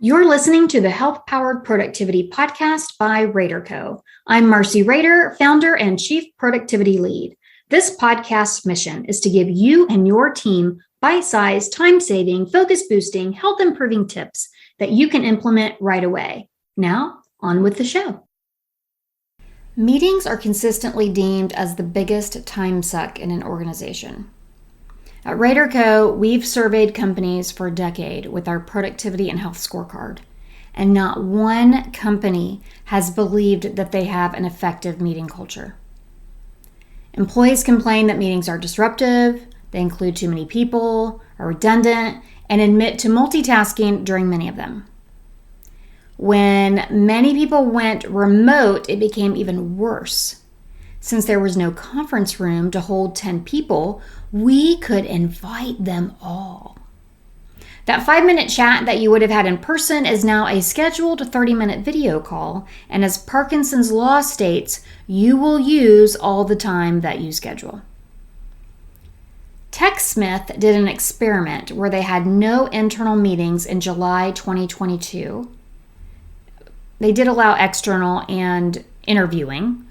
You're listening to the Health Powered Productivity Podcast by RaderCo. I'm Marcey Rader, founder and chief productivity lead. This podcast's mission is to give you and your team bite-sized, time-saving, focus-boosting, health-improving tips that you can implement right away. Now, on with the show. Meetings are consistently deemed as the biggest time suck in an organization. At RaderCo, we've surveyed companies for a decade with our productivity and health scorecard, and not one company has believed that they have an effective meeting culture. Employees complain that meetings are disruptive, they include too many people, are redundant, and admit to multitasking during many of them. When many people went remote, it became even worse. Since there was no conference room to hold 10 people, we could invite them all. That 5-minute chat that you would have had in person is now a scheduled 30-minute video call, and as Parkinson's law states, you will use all the time that you schedule. TechSmith did an experiment where they had no internal meetings in July 2022. They did allow external and interviewing,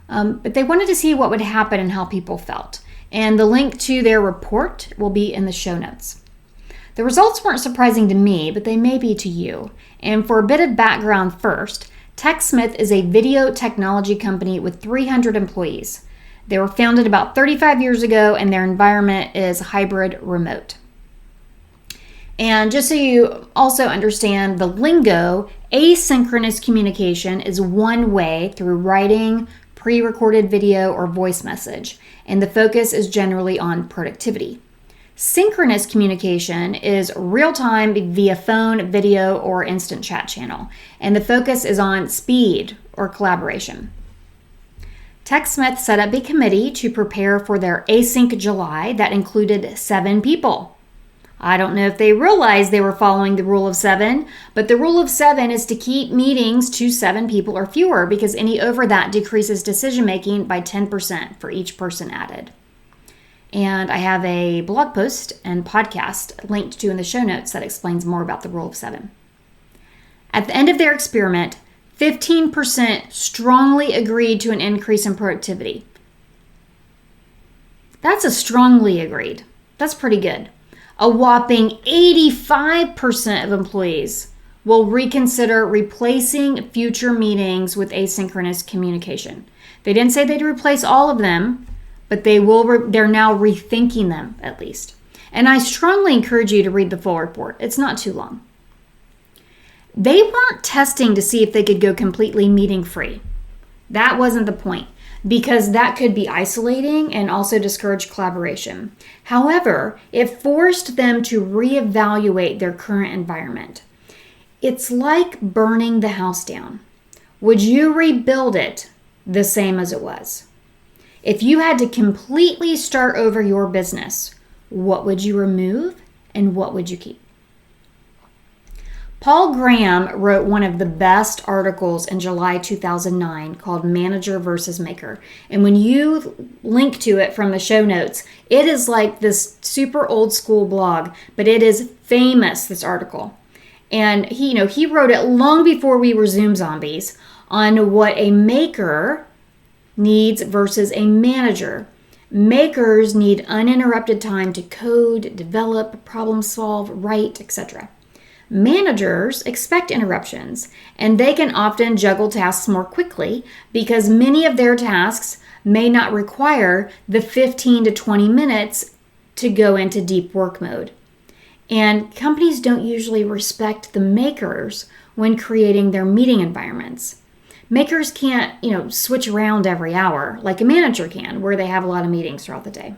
but they wanted to see what would happen and how people felt. And the link to their report will be in the show notes. The results weren't surprising to me, but they may be to you. And for a bit of background first, TechSmith is a video technology company with 300 employees. They were founded about 35 years ago, and their environment is hybrid remote. And just so you also understand the lingo, asynchronous communication is one way through writing, pre-recorded video, or voice message, and the focus is generally on productivity. Synchronous communication is real-time via phone, video, or instant chat channel, and the focus is on speed or collaboration. TechSmith set up a committee to prepare for their Async July that included 7 people. I don't know if they realized they were following the rule of 7, but the rule of 7 is to keep meetings to 7 people or fewer because any over that decreases decision-making by 10% for each person added. And I have a blog post and podcast linked to in the show notes that explains more about the rule of 7. At the end of their experiment, 15% strongly agreed to an increase in productivity. That's a strongly agreed. That's pretty good. A whopping 85% of employees will reconsider replacing future meetings with asynchronous communication. They didn't say they'd replace all of them, but they're now rethinking them at least. And I strongly encourage you to read the full report. It's not too long. They weren't testing to see if they could go completely meeting free. That wasn't the point, because that could be isolating and also discourage collaboration. However, it forced them to reevaluate their current environment. It's like burning the house down. Would you rebuild it the same as it was? If you had to completely start over your business, what would you remove and what would you keep? Paul Graham wrote one of the best articles in July 2009 called Manager versus Maker. And when you link to it from the show notes, it is like this super old school blog, but it is famous, this article. And he wrote it long before we were Zoom zombies on what a maker needs versus a manager. Makers need uninterrupted time to code, develop, problem solve, write, etc. Managers expect interruptions, and they can often juggle tasks more quickly because many of their tasks may not require the 15 to 20 minutes to go into deep work mode. And companies don't usually respect the makers when creating their meeting environments. Makers can't, switch around every hour like a manager can, where they have a lot of meetings throughout the day.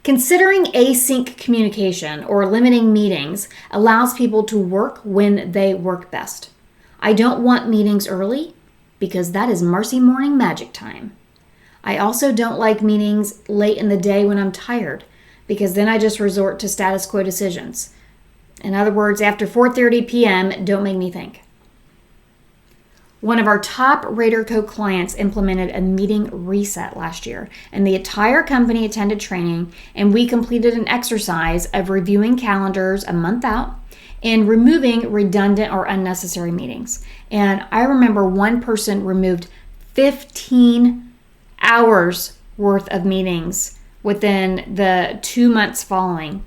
Considering async communication or limiting meetings allows people to work when they work best. I don't want meetings early because that is Marcy morning magic time. I also don't like meetings late in the day when I'm tired because then I just resort to status quo decisions. In other words, after 4:30 p.m., don't make me think. One of our top RaderCo clients implemented a meeting reset last year, and the entire company attended training, and we completed an exercise of reviewing calendars a month out and removing redundant or unnecessary meetings. And I remember one person removed 15 hours worth of meetings within the 2 months following.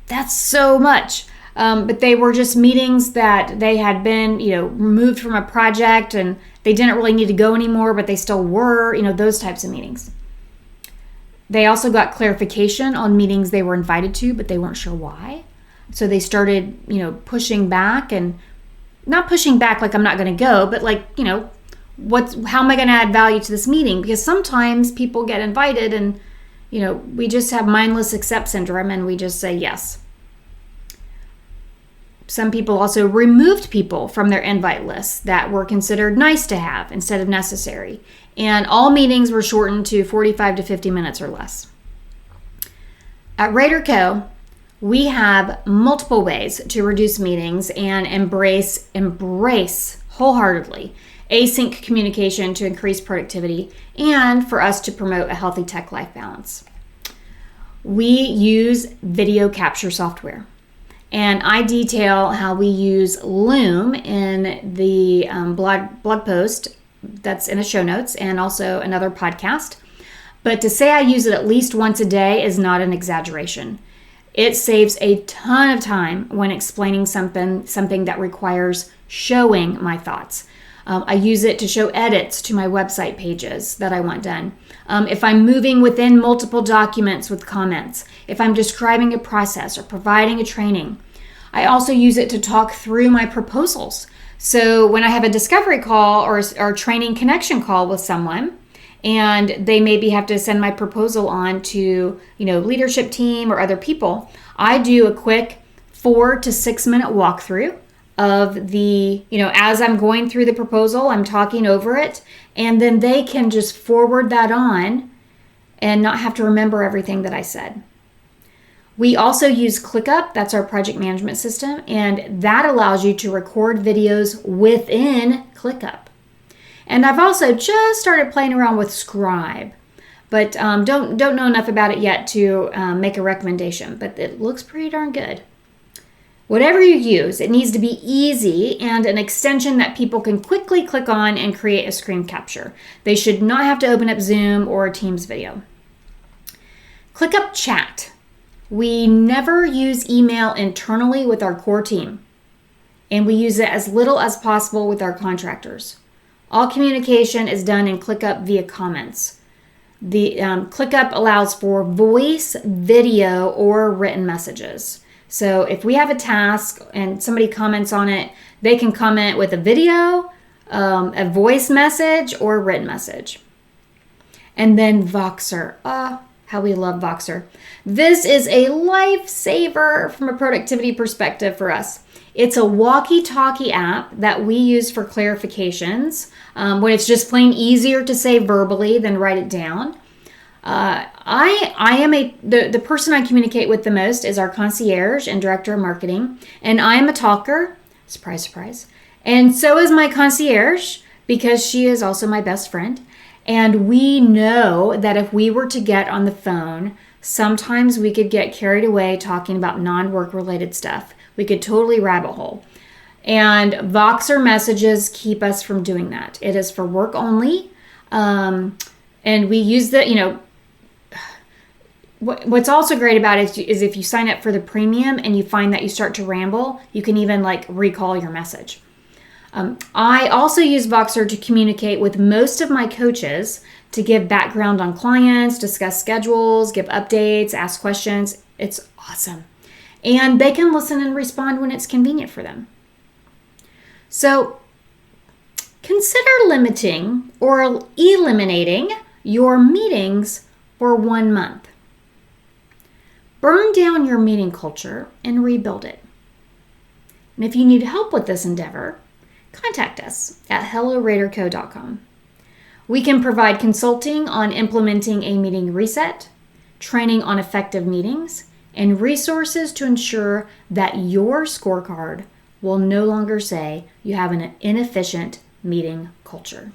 That's so much. But they were just meetings that they had been, removed from a project and they didn't really need to go anymore, but they still were, those types of meetings. They also got clarification on meetings they were invited to, but they weren't sure why. So they started, pushing back, and not pushing back like I'm not going to go, but like, how am I going to add value to this meeting? Because sometimes people get invited and, we just have mindless accept syndrome and we just say yes. Some people also removed people from their invite lists that were considered nice to have instead of necessary. And all meetings were shortened to 45 to 50 minutes or less. At RaderCo, we have multiple ways to reduce meetings and embrace wholeheartedly async communication to increase productivity and for us to promote a healthy tech-life balance. We use video capture software. And I detail how we use Loom in the blog post that's in the show notes and also another podcast. But to say I use it at least once a day is not an exaggeration. It saves a ton of time when explaining something that requires showing my thoughts. I use it to show edits to my website pages that I want done. If I'm moving within multiple documents with comments, if I'm describing a process or providing a training. I also use it to talk through my proposals. So when I have a discovery call or training connection call with someone, and they maybe have to send my proposal on to, leadership team or other people, I do a quick 4 to 6 minute walkthrough of the, as I'm going through the proposal, I'm talking over it, and then they can just forward that on and not have to remember everything that I said. We also use ClickUp, that's our project management system, and that allows you to record videos within ClickUp. And I've also just started playing around with Scribe, but don't know enough about it yet to make a recommendation, but it looks pretty darn good. Whatever you use, it needs to be easy and an extension that people can quickly click on and create a screen capture. They should not have to open up Zoom or a Teams video. ClickUp Chat. We never use email internally with our core team, and we use it as little as possible with our contractors. All communication is done in ClickUp via comments. The ClickUp allows for voice, video, or written messages. So if we have a task and somebody comments on it, they can comment with a video, a voice message, or a written message. And then Voxer. How we love Voxer. This is a lifesaver from a productivity perspective for us. It's a walkie-talkie app that we use for clarifications when it's just plain easier to say verbally than write it down. The person I communicate with the most is our concierge and director of marketing, and I'm a talker. Surprise, surprise. And so is my concierge because she is also my best friend. And we know that if we were to get on the phone, sometimes we could get carried away talking about non-work related stuff. We could totally rabbit hole. And Voxer messages keep us from doing that. It is for work only. And we use what's also great about it is if you sign up for the premium and you find that you start to ramble, you can even recall your message. I also use Voxer to communicate with most of my coaches to give background on clients, discuss schedules, give updates, ask questions. It's awesome. And they can listen and respond when it's convenient for them. So consider limiting or eliminating your meetings for 1 month. Burn down your meeting culture and rebuild it. And if you need help with this endeavor, contact us at hello@raderco.com. We can provide consulting on implementing a meeting reset, training on effective meetings, and resources to ensure that your scorecard will no longer say you have an inefficient meeting culture.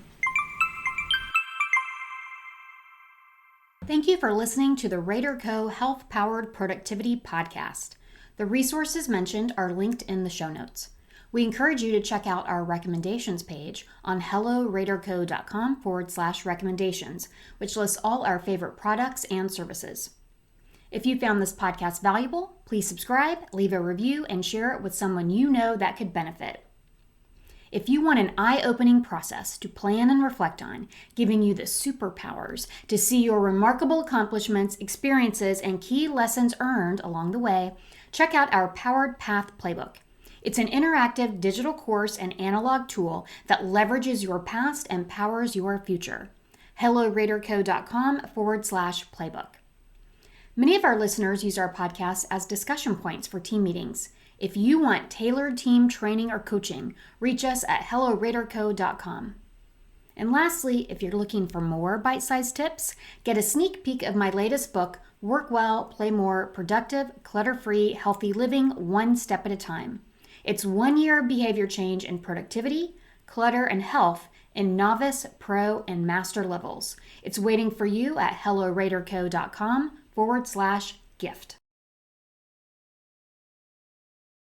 Thank you for listening to the RaderCo Health Powered Productivity Podcast. The resources mentioned are linked in the show notes. We encourage you to check out our recommendations page on helloraderco.com/recommendations, which lists all our favorite products and services. If you found this podcast valuable, please subscribe, leave a review, and share it with someone you know that could benefit. If you want an eye-opening process to plan and reflect on, giving you the superpowers to see your remarkable accomplishments, experiences, and key lessons earned along the way, check out our Powered Path Playbook. It's an interactive digital course and analog tool that leverages your past and powers your future. helloraderco.com/playbook. Many of our listeners use our podcast as discussion points for team meetings. If you want tailored team training or coaching, reach us at helloraderco.com. And lastly, if you're looking for more bite-sized tips, get a sneak peek of my latest book, Work Well, Play More, Productive, Clutter-Free, Healthy Living, One Step at a Time. It's 1 year behavior change in productivity, clutter, and health in novice, pro, and master levels. It's waiting for you at helloraderco.com/gift.